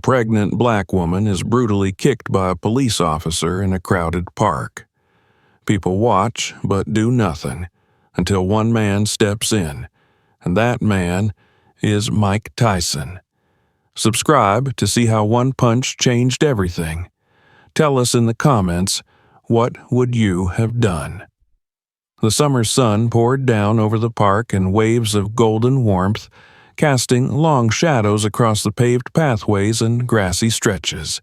pregnant black woman is brutally kicked by a police officer in a crowded park. People watch but do nothing until one man steps in, and that man is Mike Tyson. Subscribe to see how one punch changed everything. Tell us in the comments, what would you have done? The summer sun poured down over the park in waves of golden warmth, casting long shadows across the paved pathways and grassy stretches.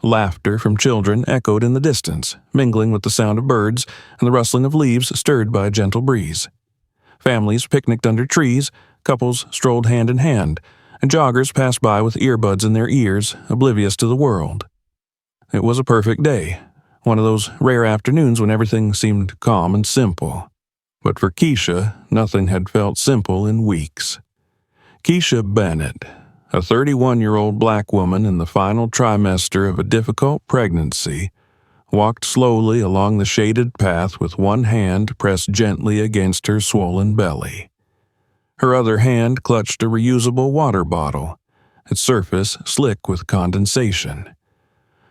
Laughter from children echoed in the distance, mingling with the sound of birds and the rustling of leaves stirred by a gentle breeze. Families picnicked under trees, couples strolled hand in hand, and joggers passed by with earbuds in their ears, oblivious to the world. It was a perfect day, one of those rare afternoons when everything seemed calm and simple. But for Keisha, nothing had felt simple in weeks. Keisha Bennett, a 31-year-old black woman in the final trimester of a difficult pregnancy, walked slowly along the shaded path with one hand pressed gently against her swollen belly. Her other hand clutched a reusable water bottle, its surface slick with condensation.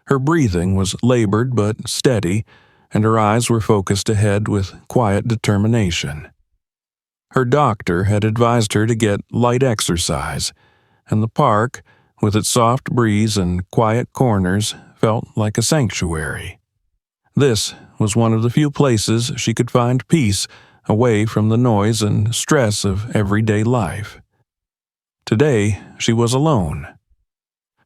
Her breathing was labored but steady, and her eyes were focused ahead with quiet determination. Her doctor had advised her to get light exercise, and the park, with its soft breeze and quiet corners, felt like a sanctuary. This was one of the few places she could find peace away from the noise and stress of everyday life. Today, she was alone.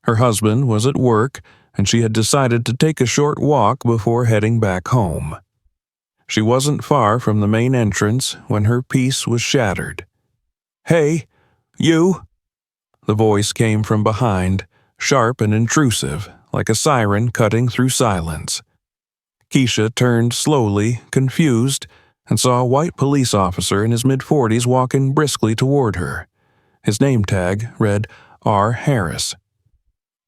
Her husband was at work, and she had decided to take a short walk before heading back home. She wasn't far from the main entrance when her peace was shattered. "Hey, you!" The voice came from behind, sharp and intrusive, like a siren cutting through silence. Keisha turned slowly, confused, and saw a white police officer in his mid-40s walking briskly toward her. His name tag read R. Harris.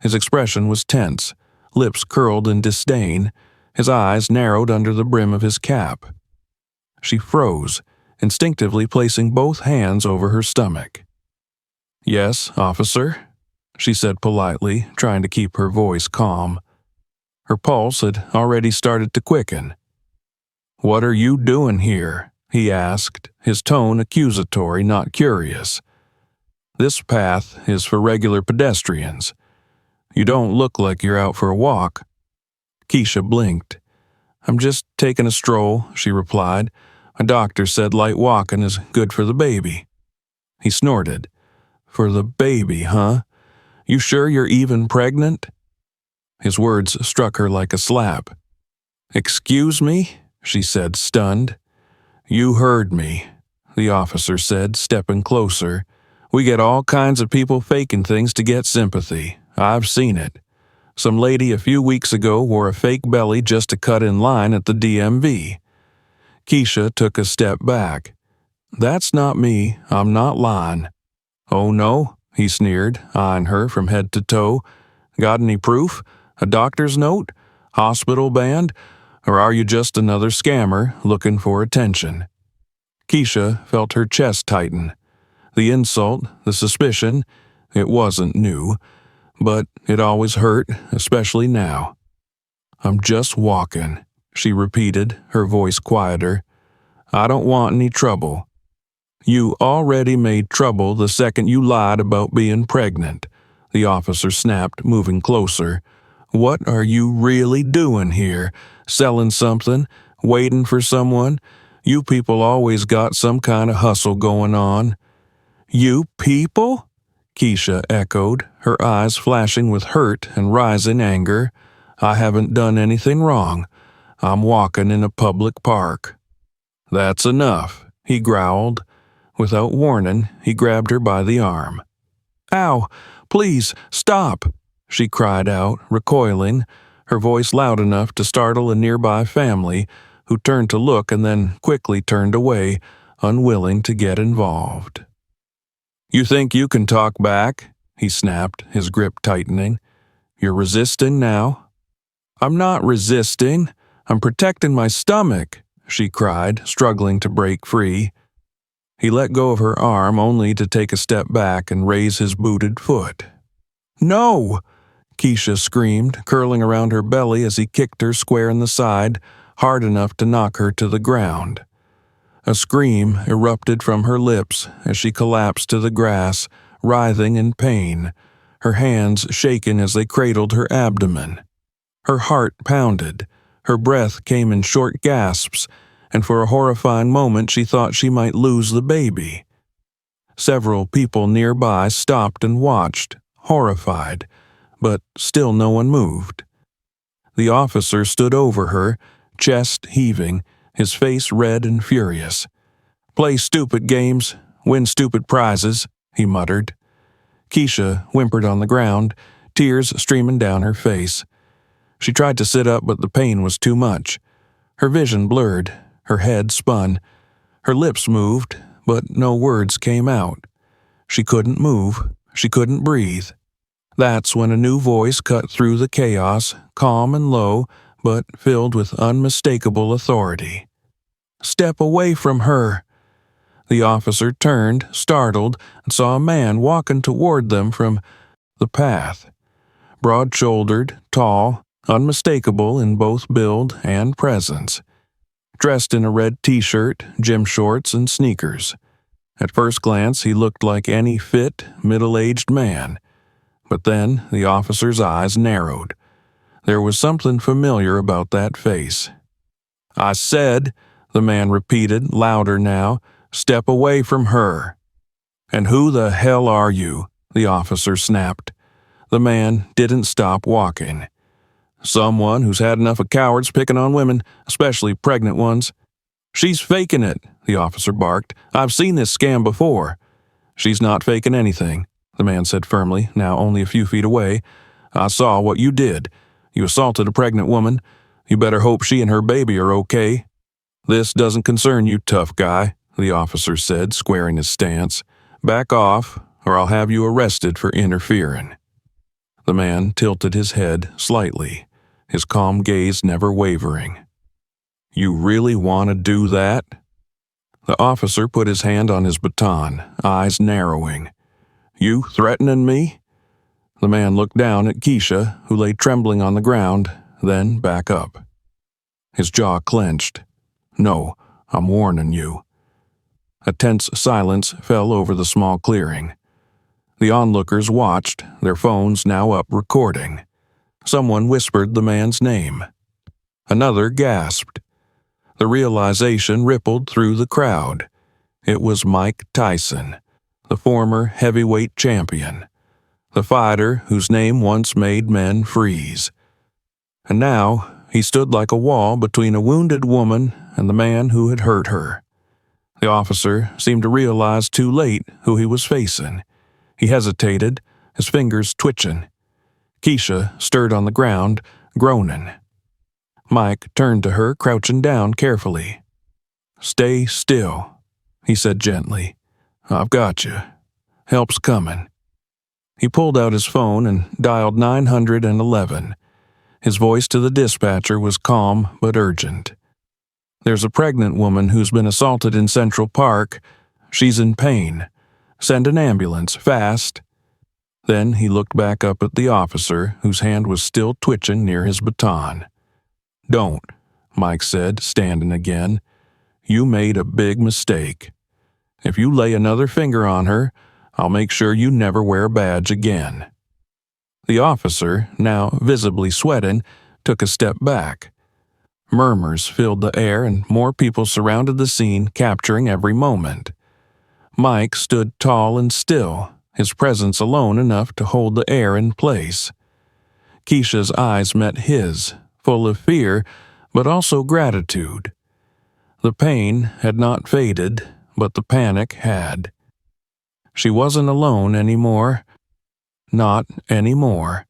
His expression was tense, lips curled in disdain, his eyes narrowed under the brim of his cap. She froze, instinctively placing both hands over her stomach. "Yes, officer," she said politely, trying to keep her voice calm. Her pulse had already started to quicken. "What are you doing here?" he asked, his tone accusatory, not curious. "This path is for regular pedestrians. You don't look like you're out for a walk." Keisha blinked. "I'm just taking a stroll," she replied. "My doctor said light walking is good for the baby." He snorted. "For the baby, huh? You sure you're even pregnant?" His words struck her like a slap. "Excuse me?" she said, stunned. "You heard me," the officer said, stepping closer. "We get all kinds of people faking things to get sympathy. I've seen it. Some lady a few weeks ago wore a fake belly just to cut in line at the DMV. Keisha took a step back. "That's not me. I'm not lying." "Oh no?" he sneered, eyeing her from head to toe. "Got any proof? A doctor's note? Hospital band? Or are you just another scammer looking for attention?" Keisha felt her chest tighten. The insult, the suspicion, it wasn't new, but it always hurt, especially now. "I'm just walking," she repeated, her voice quieter. "I don't want any trouble." "You already made trouble the second you lied about being pregnant," the officer snapped, moving closer. "What are you really doing here? Selling something? Waiting for someone? You people always got some kind of hustle going on." "You people?" Keisha echoed, her eyes flashing with hurt and rising anger. "I haven't done anything wrong. I'm walking in a public park." "That's enough," he growled. Without warning, he grabbed her by the arm. "Ow! Please, stop!" she cried out, recoiling, her voice loud enough to startle a nearby family, who turned to look and then quickly turned away, unwilling to get involved. "You think you can talk back?" he snapped, his grip tightening. "You're resisting now?" "I'm not resisting. I'm protecting my stomach," she cried, struggling to break free. He let go of her arm only to take a step back and raise his booted foot. "No!" Keisha screamed, curling around her belly as he kicked her square in the side, hard enough to knock her to the ground. A scream erupted from her lips as she collapsed to the grass, writhing in pain, her hands shaken as they cradled her abdomen. Her heart pounded, her breath came in short gasps, and for a horrifying moment she thought she might lose the baby. Several people nearby stopped and watched, horrified, but still no one moved. The officer stood over her, chest heaving, his face red and furious. "Play stupid games, win stupid prizes," he muttered. Keisha whimpered on the ground, tears streaming down her face. She tried to sit up, but the pain was too much. Her vision blurred, her head spun. Her lips moved, but no words came out. She couldn't move, she couldn't breathe. That's when a new voice cut through the chaos, calm and low, but filled with unmistakable authority. "Step away from her." The officer turned, startled, and saw a man walking toward them from the path. Broad-shouldered, tall, unmistakable in both build and presence. Dressed in a red t-shirt, gym shorts, and sneakers. At first glance, he looked like any fit, middle-aged man. But then the officer's eyes narrowed. There was something familiar about that face. "I said," the man repeated, louder now, "step away from her." "And who the hell are you?" the officer snapped. The man didn't stop walking. "Someone who's had enough of cowards picking on women, especially pregnant ones." "She's faking it," the officer barked. "I've seen this scam before." "She's not faking anything," the man said firmly, now only a few feet away. "I saw what you did. You assaulted a pregnant woman. You better hope she and her baby are okay." "This doesn't concern you, tough guy," the officer said, squaring his stance. "Back off, or I'll have you arrested for interfering." The man tilted his head slightly, his calm gaze never wavering. "You really want to do that?" The officer put his hand on his baton, eyes narrowing. "You threatening me?" The man looked down at Keisha, who lay trembling on the ground, then back up. His jaw clenched. "No, I'm warning you." A tense silence fell over the small clearing. The onlookers watched, their phones now up recording. Someone whispered the man's name. Another gasped. The realization rippled through the crowd. It was Mike Tyson, the former heavyweight champion, the fighter whose name once made men freeze. And now he stood like a wall between a wounded woman and the man who had hurt her. The officer seemed to realize too late who he was facing. He hesitated, his fingers twitching. Keisha stirred on the ground, groaning. Mike turned to her, crouching down carefully. "Stay still," he said gently. "I've got you. Help's coming." He pulled out his phone and dialed 911. His voice to the dispatcher was calm but urgent. "There's a pregnant woman who's been assaulted in Central Park. She's in pain. Send an ambulance, fast." Then he looked back up at the officer, whose hand was still twitching near his baton. "Don't," Mike said, standing again. "You made a big mistake. If you lay another finger on her, I'll make sure you never wear a badge again." The officer, now visibly sweating, took a step back. Murmurs filled the air and more people surrounded the scene, capturing every moment. Mike stood tall and still, his presence alone enough to hold the air in place. Keisha's eyes met his, full of fear, but also gratitude. The pain had not faded, but the panic had. She wasn't alone anymore. Not anymore.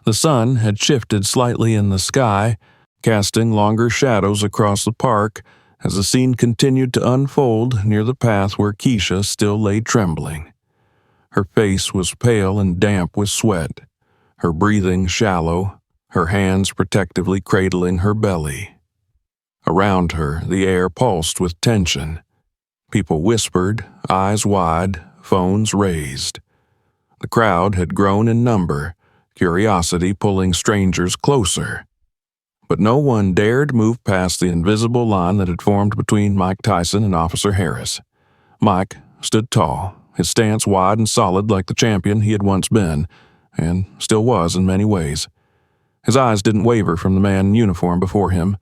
The sun had shifted slightly in the sky, casting longer shadows across the park as the scene continued to unfold near the path where Keisha still lay trembling. Her face was pale and damp with sweat, her breathing shallow, her hands protectively cradling her belly. Around her, the air pulsed with tension. People whispered, eyes wide, phones raised. The crowd had grown in number, curiosity pulling strangers closer. But no one dared move past the invisible line that had formed between Mike Tyson and Officer Harris. Mike stood tall, his stance wide and solid like the champion he had once been, and still was in many ways. His eyes didn't waver from the man in uniform before him.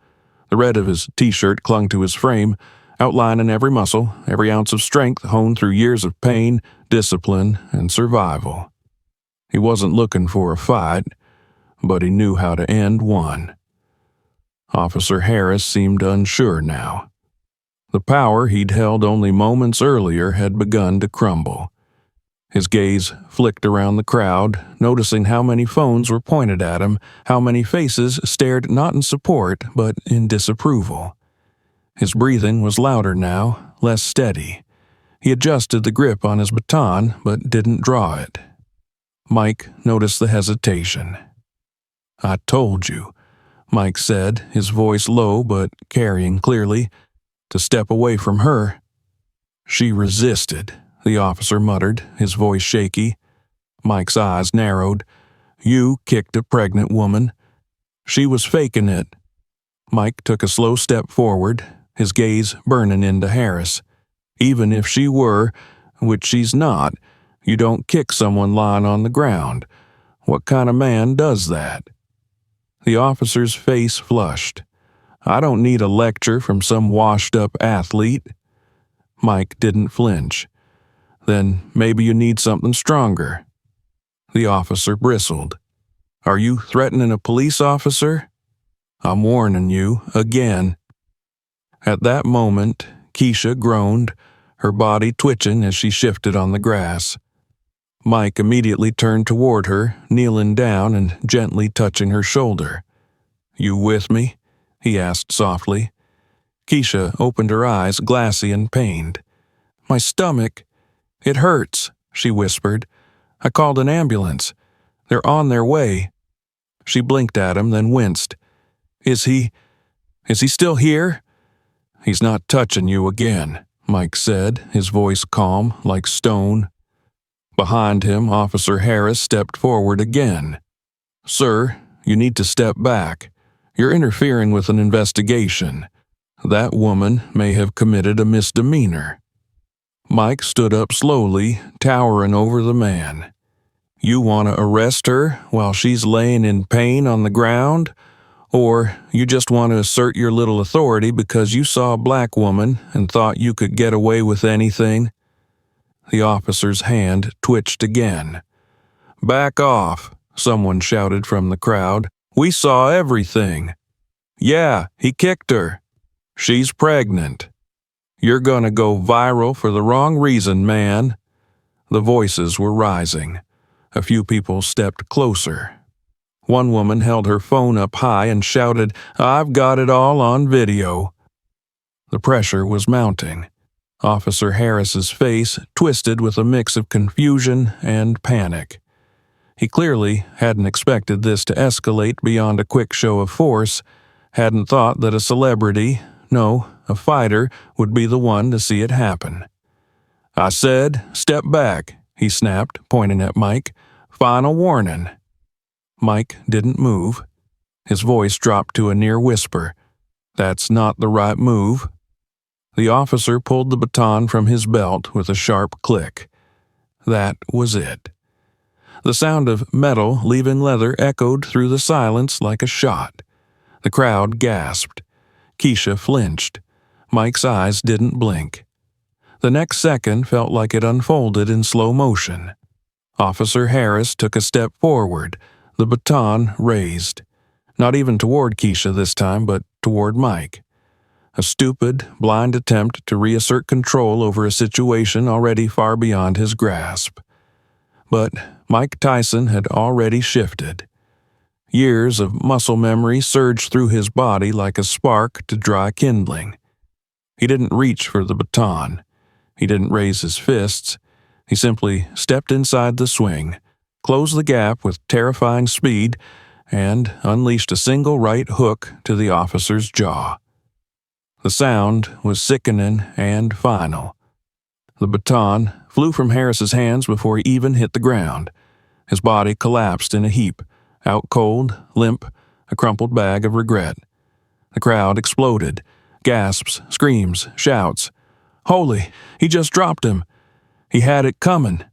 The red of his t-shirt clung to his frame, outlining every muscle, every ounce of strength honed through years of pain, discipline, and survival. He wasn't looking for a fight, but he knew how to end one. Officer Harris seemed unsure now. The power he'd held only moments earlier had begun to crumble. His gaze flicked around the crowd, noticing how many phones were pointed at him, how many faces stared not in support but in disapproval. His breathing was louder now, less steady. He adjusted the grip on his baton but didn't draw it. Mike noticed the hesitation. "I told you," Mike said, his voice low but carrying clearly, "to step away from her." "She resisted," the officer muttered, his voice shaky. Mike's eyes narrowed. "You kicked a pregnant woman. She was faking it." Mike took a slow step forward, his gaze burning into Harris. "Even if she were, which she's not, you don't kick someone lying on the ground. What kind of man does that?" The officer's face flushed. "I don't need a lecture from some washed-up athlete." Mike didn't flinch. "Then maybe you need something stronger." The officer bristled. "Are you threatening a police officer?" "I'm warning you, again." At that moment, Keisha groaned, her body twitching as she shifted on the grass. Mike immediately turned toward her, kneeling down and gently touching her shoulder. "You with me?" he asked softly. Keisha opened her eyes, glassy and pained. "My stomach. It hurts," she whispered. "I called an ambulance. They're on their way." She blinked at him, then winced. Is he still here?" "He's not touching you again," Mike said, his voice calm, like stone. Behind him, Officer Harris stepped forward again. "Sir, you need to step back. You're interfering with an investigation. That woman may have committed a misdemeanor." Mike stood up slowly, towering over the man. "You want to arrest her while she's laying in pain on the ground? Or you just want to assert your little authority because you saw a black woman and thought you could get away with anything?" The officer's hand twitched again. "Back off," someone shouted from the crowd. "We saw everything." "Yeah, he kicked her." "She's pregnant." "You're gonna go viral for the wrong reason, man." The voices were rising. A few people stepped closer. One woman held her phone up high and shouted, "I've got it all on video." The pressure was mounting. Officer Harris's face twisted with a mix of confusion and panic. He clearly hadn't expected this to escalate beyond a quick show of force, hadn't thought that a celebrity, no, a fighter, would be the one to see it happen. "I said, step back," he snapped, pointing at Mike. "Final warning." Mike didn't move. His voice dropped to a near whisper. "That's not the right move." The officer pulled the baton from his belt with a sharp click. That was it. The sound of metal leaving leather echoed through the silence like a shot. The crowd gasped. Keisha flinched. Mike's eyes didn't blink. The next second felt like it unfolded in slow motion. Officer Harris took a step forward, the baton raised. Not even toward Keisha this time, but toward Mike. A stupid, blind attempt to reassert control over a situation already far beyond his grasp. But Mike Tyson had already shifted. Years of muscle memory surged through his body like a spark to dry kindling. He didn't reach for the baton. He didn't raise his fists. He simply stepped inside the swing, closed the gap with terrifying speed, and unleashed a single right hook to the officer's jaw. The sound was sickening and final. The baton flew from Harris's hands before he even hit the ground. His body collapsed in a heap, out cold, limp, a crumpled bag of regret. The crowd exploded. Gasps, screams, shouts. Holy, he just dropped him. He had it coming.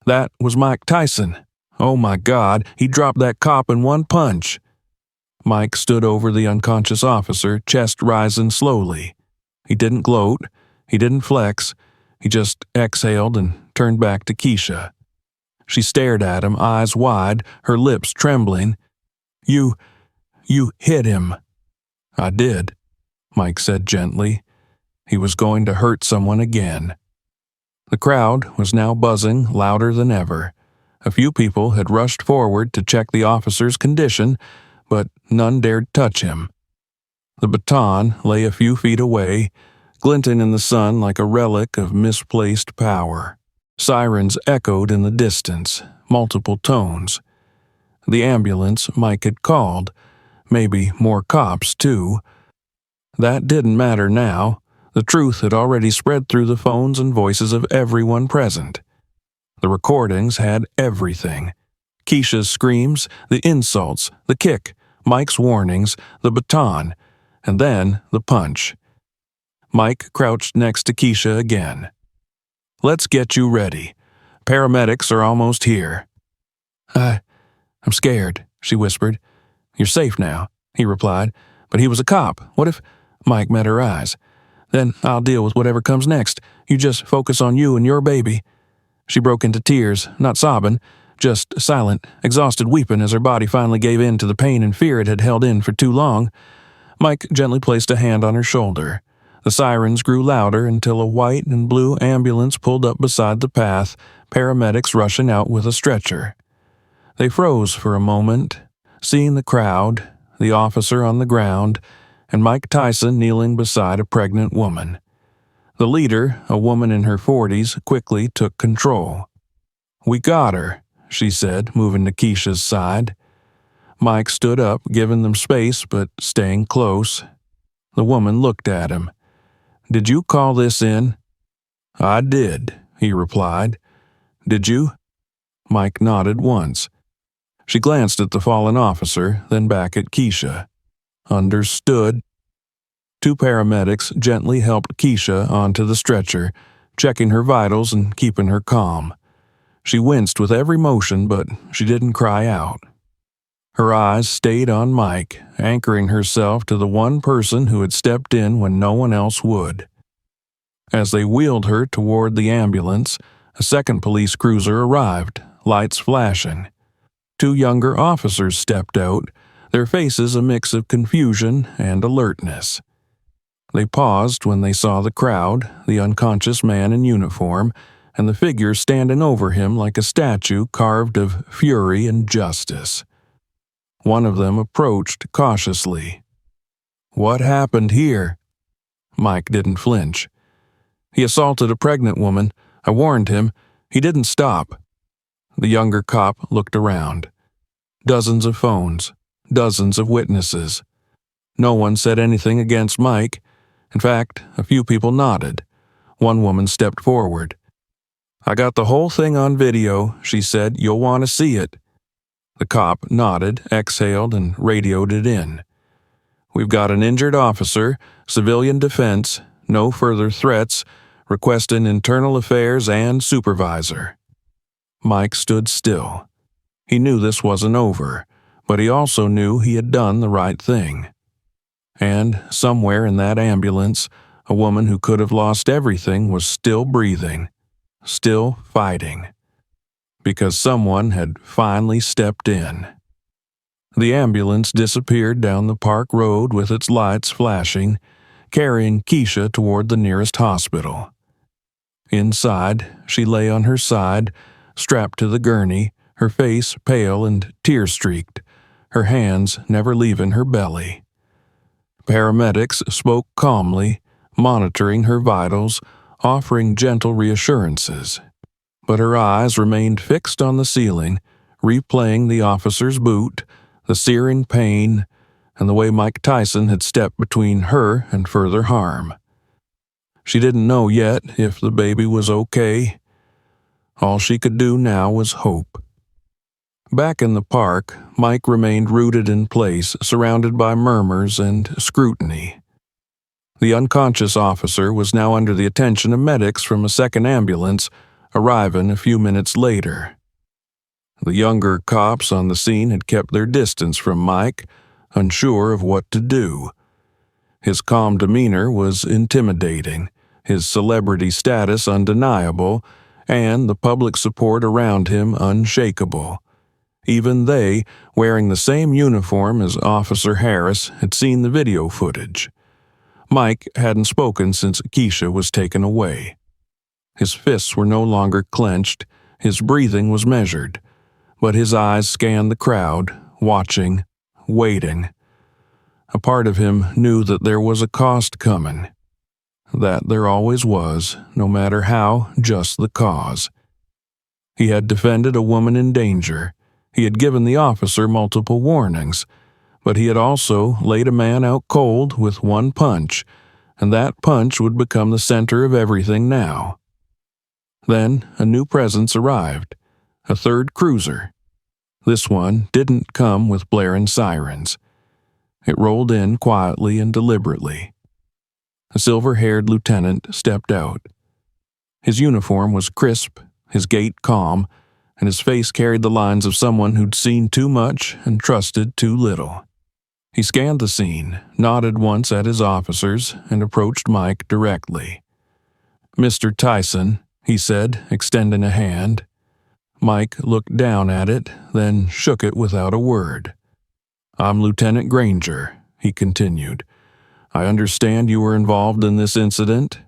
That was Mike Tyson. Oh my God, he dropped that cop in one punch. Mike stood over the unconscious officer, chest rising slowly. He didn't gloat. He didn't flex. He just exhaled and turned back to Keisha. She stared at him, eyes wide, her lips trembling. You hit him. I did, Mike said gently. He was going to hurt someone again. The crowd was now buzzing louder than ever. A few people had rushed forward to check the officer's condition, but none dared touch him. The baton lay a few feet away, glinting in the sun like a relic of misplaced power. Sirens echoed in the distance, multiple tones. The ambulance Mike had called, maybe more cops too. That didn't matter now. The truth had already spread through the phones and voices of everyone present. The recordings had everything. Keisha's screams, the insults, the kick, Mike's warnings, the baton, and then the punch. Mike crouched next to Keisha again. Let's get you ready. Paramedics are almost here. I'm scared, she whispered. You're safe now, he replied. But he was a cop. What if... Mike met her eyes. Then I'll deal with whatever comes next. You just focus on you and your baby. She broke into tears, not sobbing, just silent, exhausted weeping as her body finally gave in to the pain and fear it had held in for too long. Mike gently placed a hand on her shoulder. The sirens grew louder until a white and blue ambulance pulled up beside the path, paramedics rushing out with a stretcher. They froze for a moment, seeing the crowd, the officer on the ground, and Mike Tyson kneeling beside a pregnant woman. The leader, a woman in her 40s, quickly took control. We got her, she said, moving to Keisha's side. Mike stood up, giving them space but staying close. The woman looked at him. Did you call this in? I did, he replied. Did you? Mike nodded once. She glanced at the fallen officer, then back at Keisha. Understood. Two paramedics gently helped Keisha onto the stretcher, checking her vitals and keeping her calm. She winced with every motion, but she didn't cry out. Her eyes stayed on Mike, anchoring herself to the one person who had stepped in when no one else would. As they wheeled her toward the ambulance, a second police cruiser arrived, lights flashing. Two younger officers stepped out, their faces a mix of confusion and alertness. They paused when they saw the crowd, the unconscious man in uniform, and the figure standing over him like a statue carved of fury and justice. One of them approached cautiously. What happened here? Mike didn't flinch. He assaulted a pregnant woman. I warned him. He didn't stop. The younger cop looked around. Dozens of phones, dozens of witnesses. No one said anything against Mike. In fact, a few people nodded. One woman stepped forward. I got the whole thing on video, she said. You'll want to see it. The cop nodded, exhaled, and radioed it in. We've got an injured officer, civilian defense, no further threats, requesting internal affairs and supervisor. Mike stood still. He knew this wasn't over, but he also knew he had done the right thing. And somewhere in that ambulance, a woman who could have lost everything was still breathing, still fighting, because someone had finally stepped in. The ambulance disappeared down the park road with its lights flashing, carrying Keisha toward the nearest hospital. Inside, she lay on her side, strapped to the gurney, her face pale and tear-streaked, her hands never leaving her belly. Paramedics spoke calmly, monitoring her vitals, offering gentle reassurances. But her eyes remained fixed on the ceiling, replaying the officer's boot, the searing pain, and the way Mike Tyson had stepped between her and further harm. She didn't know yet if the baby was okay. All she could do now was hope. Back in the park, Mike remained rooted in place, surrounded by murmurs and scrutiny. The unconscious officer was now under the attention of medics from a second ambulance, arriving a few minutes later. The younger cops on the scene had kept their distance from Mike, unsure of what to do. His calm demeanor was intimidating, his celebrity status undeniable, and the public support around him unshakable. Even they, wearing the same uniform as Officer Harris, had seen the video footage. Mike hadn't spoken since Keisha was taken away. His fists were no longer clenched, his breathing was measured, but his eyes scanned the crowd, watching, waiting. A part of him knew that there was a cost coming. That there always was, no matter how just the cause. He had defended a woman in danger. He had given the officer multiple warnings, but he had also laid a man out cold with one punch, and that punch would become the center of everything now. Then a new presence arrived, a third cruiser. This one didn't come with blaring sirens. It rolled in quietly and deliberately. A silver-haired lieutenant stepped out. His uniform was crisp, his gait calm, and his face carried the lines of someone who'd seen too much and trusted too little. He scanned the scene, nodded once at his officers, and approached Mike directly. "Mr. Tyson," he said, extending a hand. Mike looked down at it, then shook it without a word. "I'm Lieutenant Granger," he continued. "I understand you were involved in this incident?"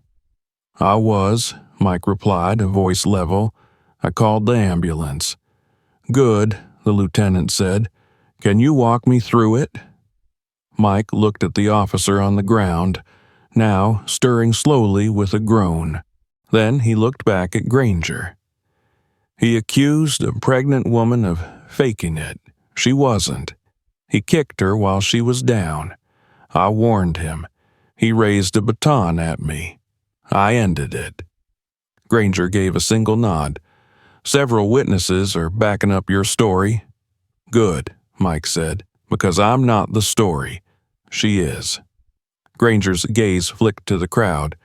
"I was," Mike replied, a voice level. "I called the ambulance." "Good," the lieutenant said. "Can you walk me through it?" Mike looked at the officer on the ground, now stirring slowly with a groan. Then he looked back at Granger. He accused a pregnant woman of faking it. She wasn't. He kicked her while she was down. I warned him. He raised a baton at me. I ended it. Granger gave a single nod. "Several witnesses are backing up your story." "Good," Mike said, "because I'm not the story. She is." Granger's gaze flicked to the crowd.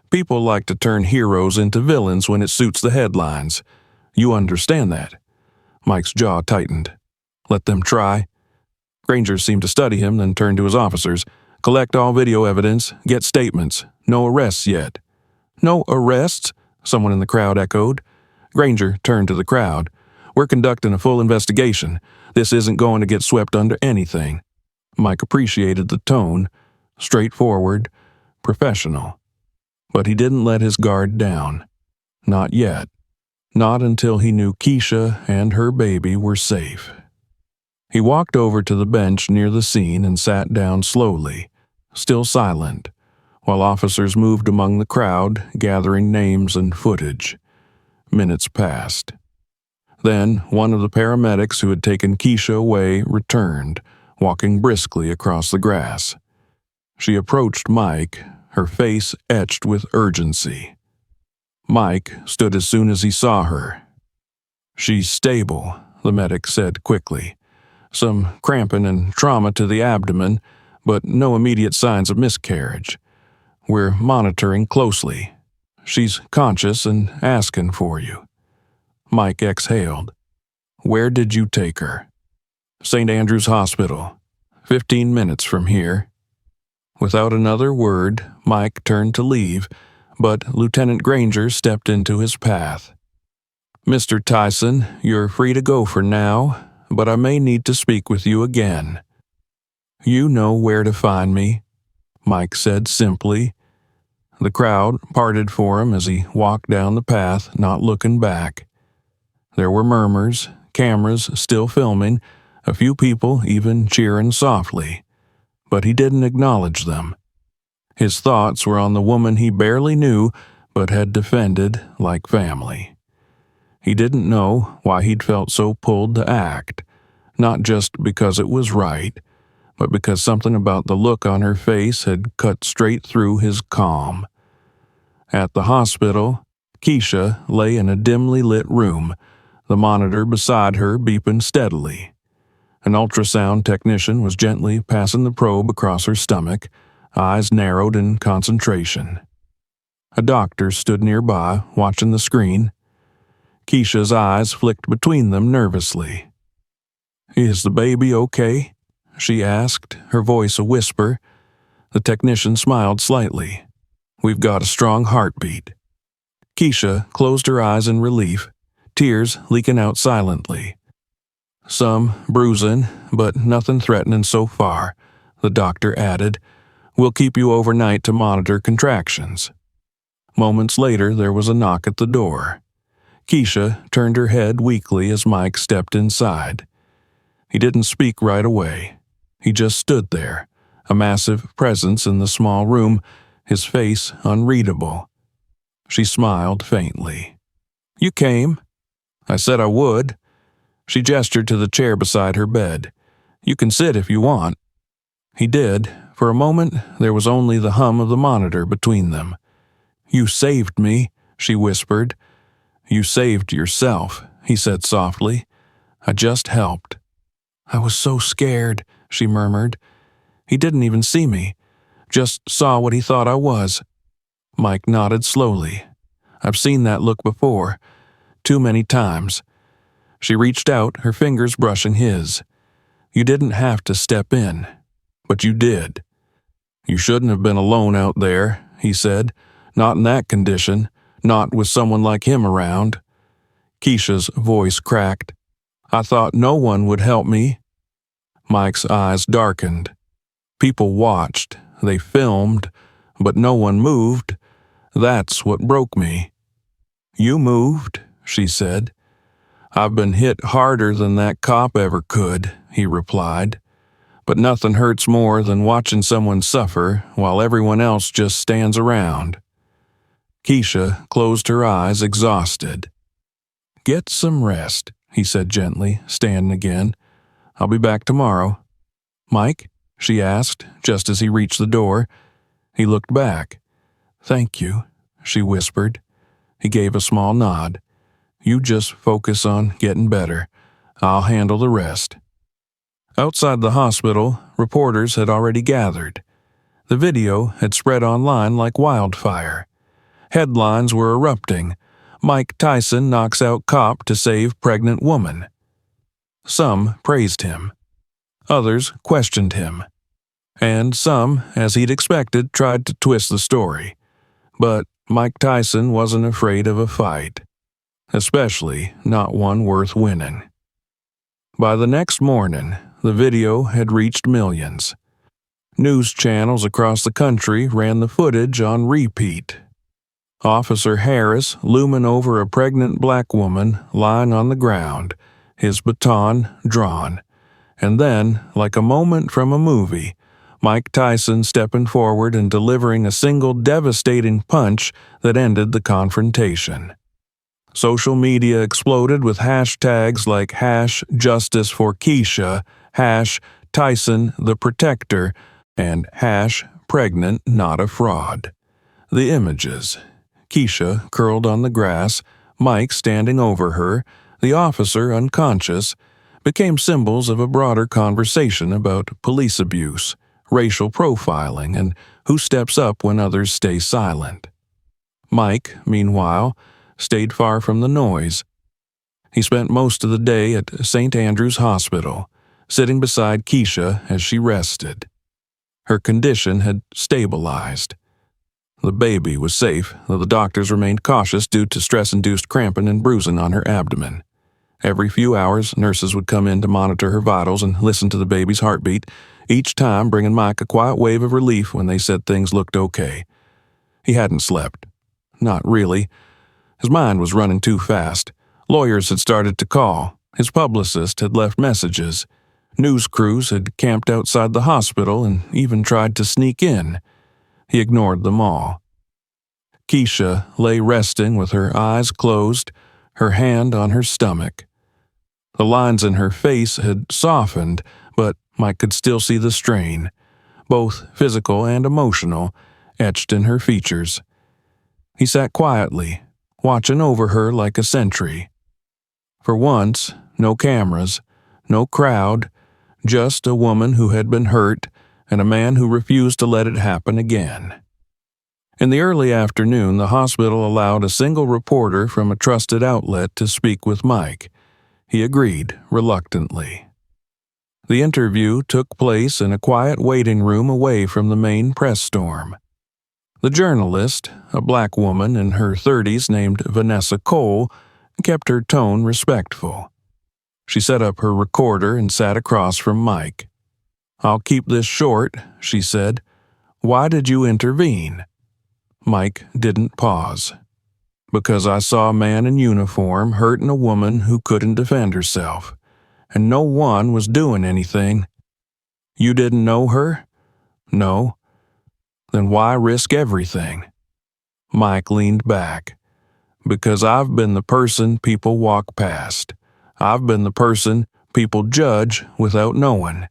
"People like to turn heroes into villains when it suits the headlines. You understand that?" Mike's jaw tightened. "Let them try." Granger seemed to study him, then turned to his officers. "Collect all video evidence, get statements. No arrests yet." "No arrests?" someone in the crowd echoed. Granger turned to the crowd. "We're conducting a full investigation. This isn't going to get swept under anything." Mike appreciated the tone, straightforward, professional. But he didn't let his guard down. Not yet. Not until he knew Keisha and her baby were safe. He walked over to the bench near the scene and sat down slowly, still silent, while officers moved among the crowd, gathering names and footage. Minutes passed. Then one of the paramedics who had taken Keisha away returned, walking briskly across the grass. She approached Mike, her face etched with urgency. Mike stood as soon as he saw her. "She's stable," the medic said quickly. "Some cramping and trauma to the abdomen, but no immediate signs of miscarriage. We're monitoring closely. She's conscious and asking for you." Mike exhaled. "Where did you take her?" "St. Andrew's Hospital. 15 minutes from here." Without another word, Mike turned to leave, but Lieutenant Granger stepped into his path. "Mr. Tyson, you're free to go for now, but I may need to speak with you again." "You know where to find me," Mike said simply. The crowd parted for him as he walked down the path, not looking back. There were murmurs, cameras still filming, a few people even cheering softly, but he didn't acknowledge them. His thoughts were on the woman he barely knew but had defended like family. He didn't know why he'd felt so pulled to act, not just because it was right, but because something about the look on her face had cut straight through his calm. At the hospital, Keisha lay in a dimly lit room, the monitor beside her beeping steadily. An ultrasound technician was gently passing the probe across her stomach, eyes narrowed in concentration. A doctor stood nearby, watching the screen. Keisha's eyes flicked between them nervously. "Is the baby okay?" she asked, her voice a whisper. The technician smiled slightly. "We've got a strong heartbeat." Keisha closed her eyes in relief, tears leaking out silently. "Some bruising, but nothing threatening so far," the doctor added. "We'll keep you overnight to monitor contractions." Moments later, there was a knock at the door. Keisha turned her head weakly as Mike stepped inside. He didn't speak right away. He just stood there, a massive presence in the small room, his face unreadable. She smiled faintly. "You came." "I said I would." She gestured to the chair beside her bed. "You can sit if you want." He did. For a moment, there was only the hum of the monitor between them. "You saved me," she whispered. "You saved yourself," he said softly. "I just helped." "I was so scared," she murmured. "He didn't even see me, just saw what he thought I was." Mike nodded slowly. "I've seen that look before, too many times." She reached out, her fingers brushing his. "You didn't have to step in, but you did." "You shouldn't have been alone out there," he said. "Not in that condition, not with someone like him around." Keisha's voice cracked. "I thought no one would help me." Mike's eyes darkened. "People watched, they filmed, but no one moved. That's what broke me." "You moved," she said. "I've been hit harder than that cop ever could," he replied. "But nothing hurts more than watching someone suffer while everyone else just stands around." Keisha closed her eyes, exhausted. "Get some rest," he said gently, standing again. "I'll be back tomorrow." "Mike?" she asked, just as he reached the door. He looked back. "Thank you," she whispered. He gave a small nod. "You just focus on getting better. I'll handle the rest." Outside the hospital, reporters had already gathered. The video had spread online like wildfire. Headlines were erupting. "Mike Tyson knocks out cop to save pregnant woman." Some praised him. Others questioned him. And some, as he'd expected, tried to twist the story. But Mike Tyson wasn't afraid of a fight, especially not one worth winning. By the next morning, the video had reached millions. News channels across the country ran the footage on repeat. Officer Harris looming over a pregnant black woman lying on the ground, his baton drawn. And then, like a moment from a movie, Mike Tyson stepping forward and delivering a single devastating punch that ended the confrontation. Social media exploded with hashtags like #JusticeForKeisha, #TysonTheProtector, and #PregnantNotAFraud. The images: Keisha curled on the grass, Mike standing over her, the officer unconscious, became symbols of a broader conversation about police abuse, racial profiling, and who steps up when others stay silent. Mike, meanwhile, stayed far from the noise. He spent most of the day at St. Andrew's Hospital, sitting beside Keisha as she rested. Her condition had stabilized. The baby was safe, though the doctors remained cautious due to stress-induced cramping and bruising on her abdomen. Every few hours, nurses would come in to monitor her vitals and listen to the baby's heartbeat, each time bringing Mike a quiet wave of relief when they said things looked okay. He hadn't slept. Not really. His mind was running too fast. Lawyers had started to call. His publicist had left messages. News crews had camped outside the hospital and even tried to sneak in. He ignored them all. Keisha lay resting with her eyes closed, her hand on her stomach. The lines in her face had softened, but Mike could still see the strain, both physical and emotional, etched in her features. He sat quietly, watching over her like a sentry. For once, no cameras, no crowd, just a woman who had been hurt and a man who refused to let it happen again. In the early afternoon, the hospital allowed a single reporter from a trusted outlet to speak with Mike. He agreed, reluctantly. The interview took place in a quiet waiting room away from the main press storm. The journalist, a black woman in her 30s named Vanessa Cole, kept her tone respectful. She set up her recorder and sat across from Mike. "I'll keep this short," she said. "Why did you intervene?" Mike didn't pause. "Because I saw a man in uniform hurting a woman who couldn't defend herself, and no one was doing anything." "You didn't know her?" "No." "Then why risk everything?" Mike leaned back. "Because I've been the person people walk past. I've been the person people judge without knowing.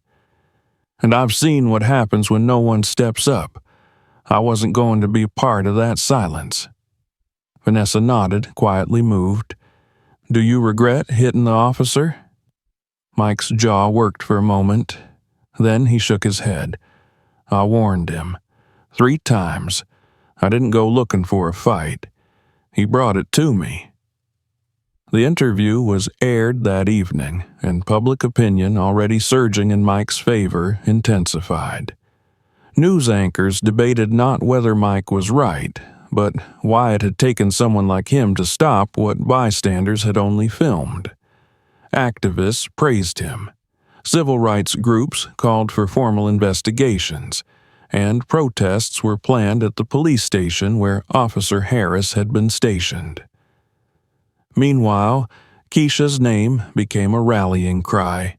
And I've seen what happens when no one steps up. I wasn't going to be part of that silence." Vanessa nodded, quietly moved. "Do you regret hitting the officer?" Mike's jaw worked for a moment. Then he shook his head. "I warned him. 3 times. I didn't go looking for a fight. He brought it to me." The interview was aired that evening, and public opinion, already surging in Mike's favor, intensified. News anchors debated not whether Mike was right, but why it had taken someone like him to stop what bystanders had only filmed. Activists praised him. Civil rights groups called for formal investigations, and protests were planned at the police station where Officer Harris had been stationed. Meanwhile, Keisha's name became a rallying cry.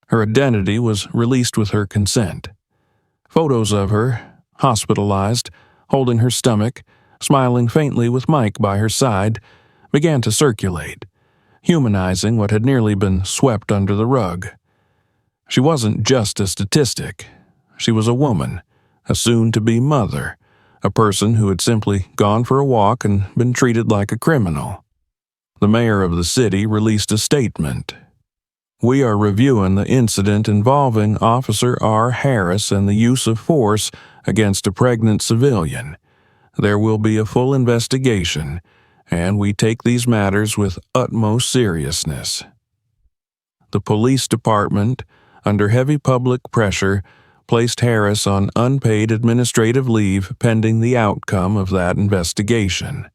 Her identity was released with her consent. Photos of her, hospitalized, holding her stomach, smiling faintly with Mike by her side, began to circulate, humanizing what had nearly been swept under the rug. She wasn't just a statistic. She was a woman, a soon-to-be mother, a person who had simply gone for a walk and been treated like a criminal. The mayor of the city released a statement. "We are reviewing the incident involving Officer R. Harris and the use of force against a pregnant civilian. There will be a full investigation, and we take these matters with utmost seriousness." The police department, under heavy public pressure, placed Harris on unpaid administrative leave pending the outcome of that investigation.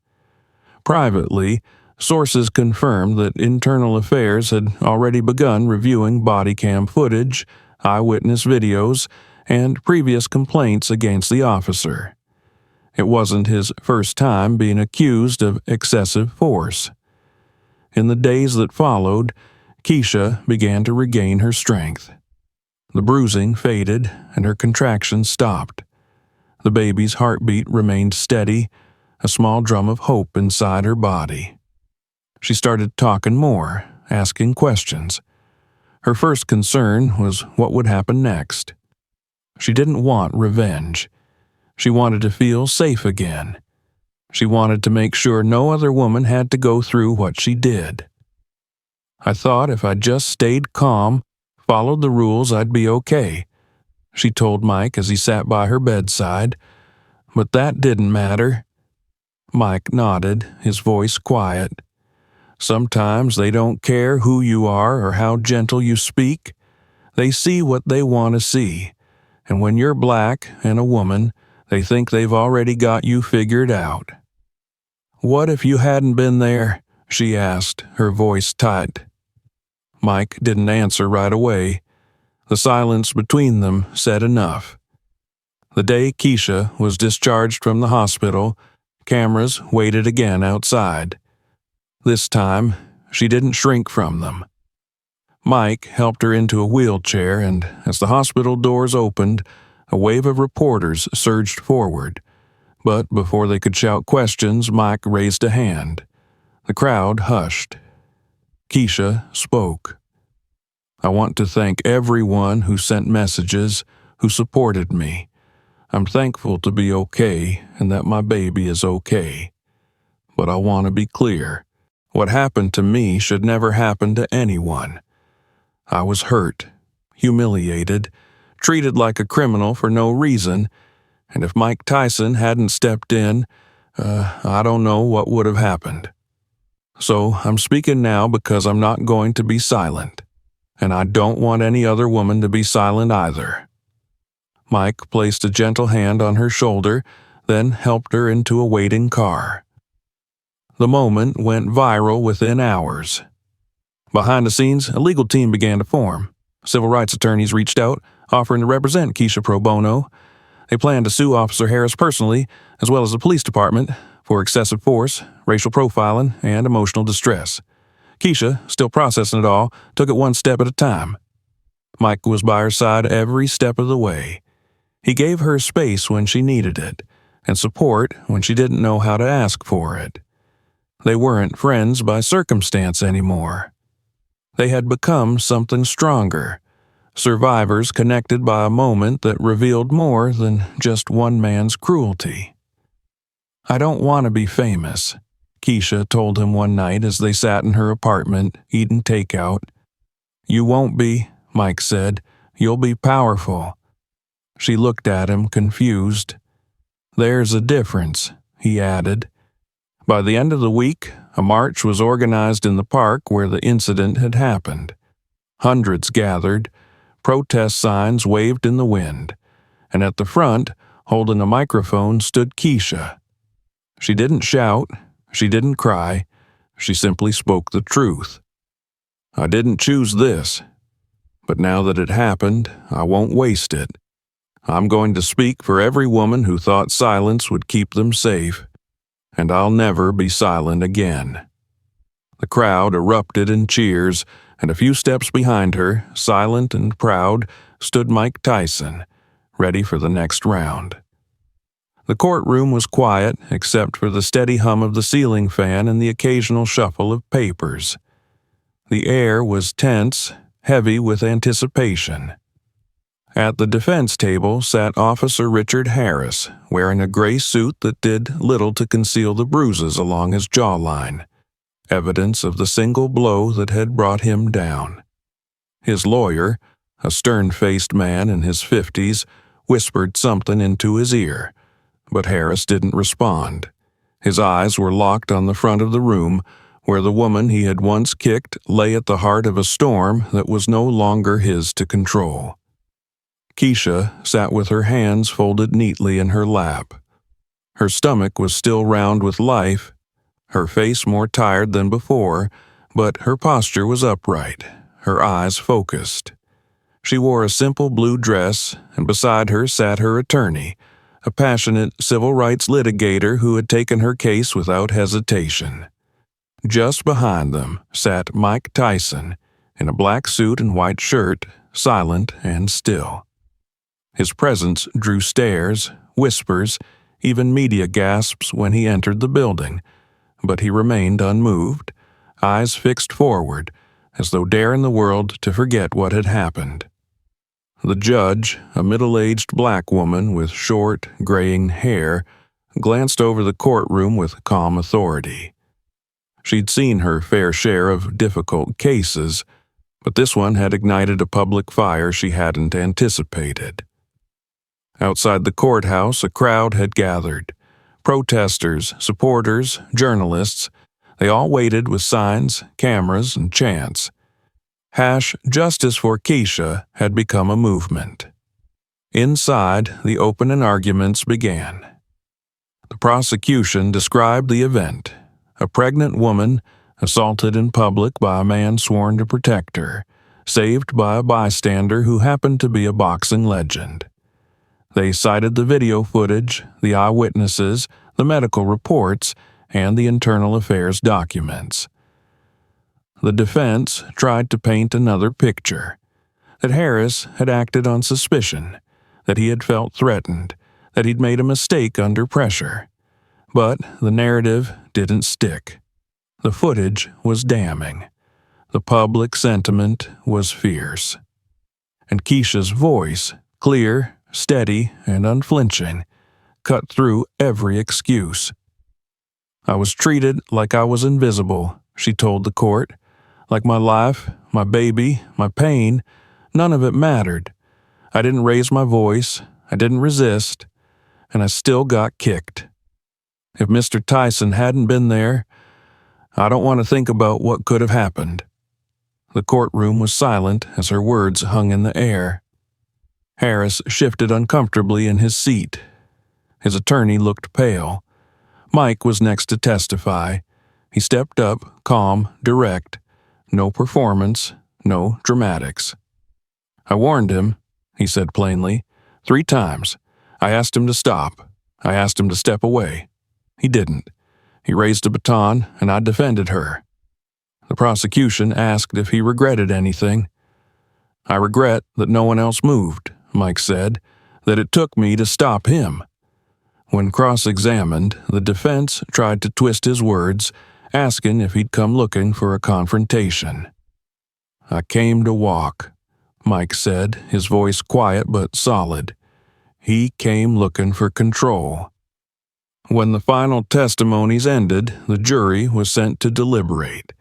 Privately, sources confirmed that Internal Affairs had already begun reviewing body cam footage, eyewitness videos, and previous complaints against the officer. It wasn't his first time being accused of excessive force. In the days that followed, Keisha began to regain her strength. The bruising faded and her contractions stopped. The baby's heartbeat remained steady, a small drum of hope inside her body. She started talking more, asking questions. Her first concern was what would happen next. She didn't want revenge. She wanted to feel safe again. She wanted to make sure no other woman had to go through what she did. "I thought if I just stayed calm, followed the rules, I'd be okay," she told Mike as he sat by her bedside. "But that didn't matter." Mike nodded, his voice quiet. "Sometimes they don't care who you are or how gentle you speak. They see what they want to see. And when you're black and a woman, they think they've already got you figured out." "What if you hadn't been there?" she asked, her voice tight. Mike didn't answer right away. The silence between them said enough. The day Keisha was discharged from the hospital, cameras waited again outside. This time, she didn't shrink from them. Mike helped her into a wheelchair, and as the hospital doors opened, a wave of reporters surged forward. But before they could shout questions, Mike raised a hand. The crowd hushed. Keisha spoke. "I want to thank everyone who sent messages, who supported me. I'm thankful to be okay and that my baby is okay. But I want to be clear. What happened to me should never happen to anyone. I was hurt, humiliated, treated like a criminal for no reason, and if Mike Tyson hadn't stepped in, I don't know what would have happened. So I'm speaking now because I'm not going to be silent, and I don't want any other woman to be silent either." Mike placed a gentle hand on her shoulder, then helped her into a waiting car. The moment went viral within hours. Behind the scenes, a legal team began to form. Civil rights attorneys reached out, offering to represent Keisha pro bono. They planned to sue Officer Harris personally, as well as the police department, for excessive force, racial profiling, and emotional distress. Keisha, still processing it all, took it one step at a time. Mike was by her side every step of the way. He gave her space when she needed it, and support when she didn't know how to ask for it. They weren't friends by circumstance anymore. They had become something stronger, survivors connected by a moment that revealed more than just one man's cruelty. "I don't want to be famous," Keisha told him one night as they sat in her apartment, eating takeout. "You won't be," Mike said. "You'll be powerful." She looked at him, confused. "There's a difference," he added. By the end of the week, a march was organized in the park where the incident had happened. Hundreds gathered, protest signs waved in the wind, and at the front, holding a microphone, stood Keisha. She didn't shout, she didn't cry, she simply spoke the truth. "I didn't choose this, but now that it happened, I won't waste it. I'm going to speak for every woman who thought silence would keep them safe, and I'll never be silent again." The crowd erupted in cheers, and a few steps behind her, silent and proud, stood Mike Tyson, ready for the next round. The courtroom was quiet except for the steady hum of the ceiling fan and the occasional shuffle of papers. The air was tense, heavy with anticipation. At the defense table sat Officer Richard Harris, wearing a gray suit that did little to conceal the bruises along his jawline, evidence of the single blow that had brought him down. His lawyer, a stern-faced man in his 50s, whispered something into his ear, but Harris didn't respond. His eyes were locked on the front of the room, where the woman he had once kicked lay at the heart of a storm that was no longer his to control. Keisha sat with her hands folded neatly in her lap. Her stomach was still round with life, her face more tired than before, but her posture was upright, her eyes focused. She wore a simple blue dress, and beside her sat her attorney, a passionate civil rights litigator who had taken her case without hesitation. Just behind them sat Mike Tyson, in a black suit and white shirt, silent and still. His presence drew stares, whispers, even media gasps when he entered the building, but he remained unmoved, eyes fixed forward, as though daring the world to forget what had happened. The judge, a middle-aged black woman with short, graying hair, glanced over the courtroom with calm authority. She'd seen her fair share of difficult cases, but this one had ignited a public fire she hadn't anticipated. Outside the courthouse, a crowd had gathered. Protesters, supporters, journalists, they all waited with signs, cameras, and chants. #Justice for Keisha had become a movement. Inside, the opening arguments began. The prosecution described the event: a pregnant woman assaulted in public by a man sworn to protect her, saved by a bystander who happened to be a boxing legend. They cited the video footage, the eyewitnesses, the medical reports, and the internal affairs documents. The defense tried to paint another picture: that Harris had acted on suspicion, that he had felt threatened, that he'd made a mistake under pressure. But the narrative didn't stick. The footage was damning. The public sentiment was fierce. And Keisha's voice, clear, steady, and unflinching, cut through every excuse. "I was treated like I was invisible," she told the court. Like my life, my baby, my pain, none of it mattered. I didn't raise my voice, I didn't resist, and I still got kicked. If Mr. Tyson hadn't been there, I don't want to think about what could have happened. The courtroom was silent as her words hung in the air. Harris shifted uncomfortably in his seat. His attorney looked pale. Mike was next to testify. He stepped up, calm, direct. No performance, no dramatics. I warned him, he said plainly, 3 times. I asked him to stop. I asked him to step away. He didn't. He raised a baton, and I defended her. The prosecution asked if he regretted anything. I regret that no one else moved, Mike said, that it took me to stop him. When cross-examined, the defense tried to twist his words, asking if he'd come looking for a confrontation. I came to walk, Mike said, his voice quiet but solid. He came looking for control. When the final testimonies ended, the jury was sent to deliberate.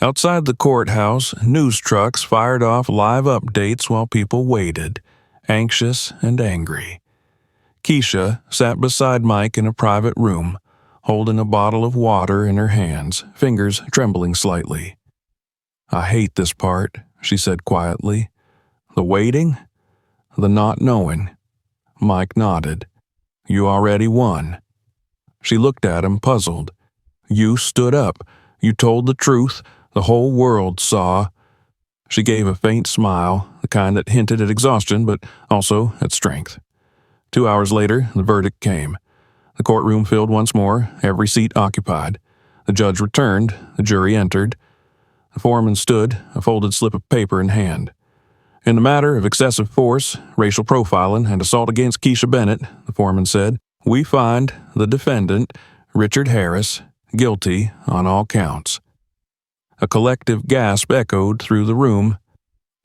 Outside the courthouse, news trucks fired off live updates while people waited, anxious and angry. Keisha sat beside Mike in a private room, holding a bottle of water in her hands, fingers trembling slightly. I hate this part, she said quietly. The waiting? The not knowing. Mike nodded. You already won. She looked at him, puzzled. You stood up. You told the truth. The whole world saw. She gave a faint smile, the kind that hinted at exhaustion but also at strength. 2 hours later, the verdict came. The courtroom filled once more, every seat occupied. The judge returned, the jury entered. The foreman stood, a folded slip of paper in hand. In the matter of excessive force, racial profiling, and assault against Keisha Bennett, the foreman said, we find the defendant, Richard Harris, guilty on all counts. A collective gasp echoed through the room.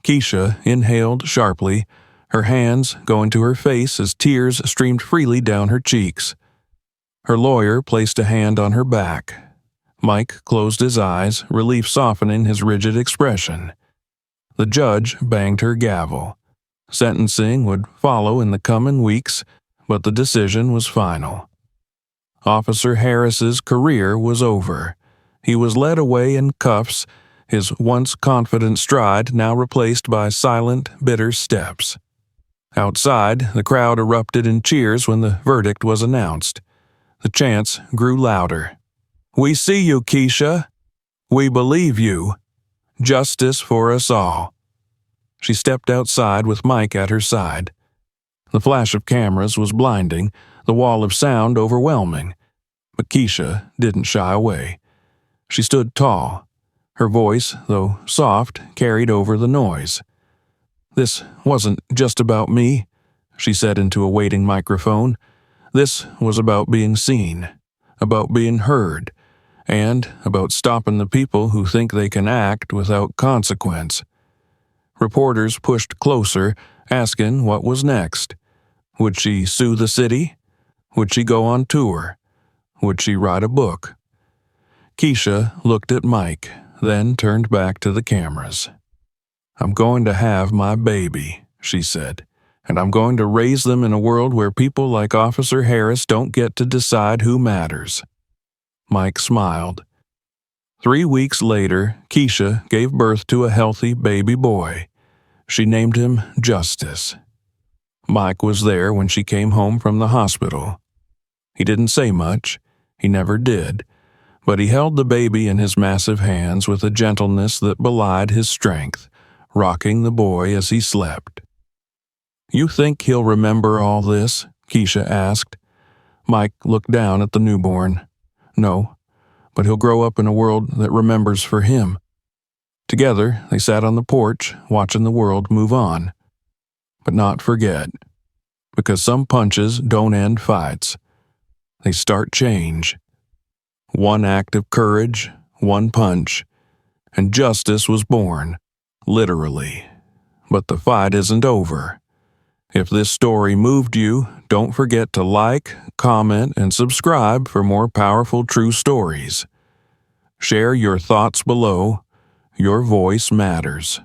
Keisha inhaled sharply, her hands going to her face as tears streamed freely down her cheeks. Her lawyer placed a hand on her back. Mike closed his eyes, relief softening his rigid expression. The judge banged her gavel. Sentencing would follow in the coming weeks, but the decision was final. Officer Harris's career was over. He was led away in cuffs, his once confident stride now replaced by silent, bitter steps. Outside, the crowd erupted in cheers when the verdict was announced. The chants grew louder. We see you, Keisha. We believe you. Justice for us all. She stepped outside with Mike at her side. The flash of cameras was blinding, the wall of sound overwhelming. But Keisha didn't shy away. She stood tall. Her voice, though soft, carried over the noise. This wasn't just about me, she said into a waiting microphone. This was about being seen, about being heard, and about stopping the people who think they can act without consequence. Reporters pushed closer, asking what was next. Would she sue the city? Would she go on tour? Would she write a book? Keisha looked at Mike, then turned back to the cameras. I'm going to have my baby, she said, and I'm going to raise them in a world where people like Officer Harris don't get to decide who matters. Mike smiled. 3 weeks later, Keisha gave birth to a healthy baby boy. She named him Justice. Mike was there when she came home from the hospital. He didn't say much. He never did. But he held the baby in his massive hands with a gentleness that belied his strength, rocking the boy as he slept. You think he'll remember all this? Keisha asked. Mike looked down at the newborn. No, but he'll grow up in a world that remembers for him. Together, they sat on the porch, watching the world move on. But not forget. Because some punches don't end fights. They start change. One act of courage, one punch, and justice was born, literally. But the fight isn't over. If this story moved you, don't forget to like, comment, and subscribe for more powerful true stories. Share your thoughts below. Your voice matters.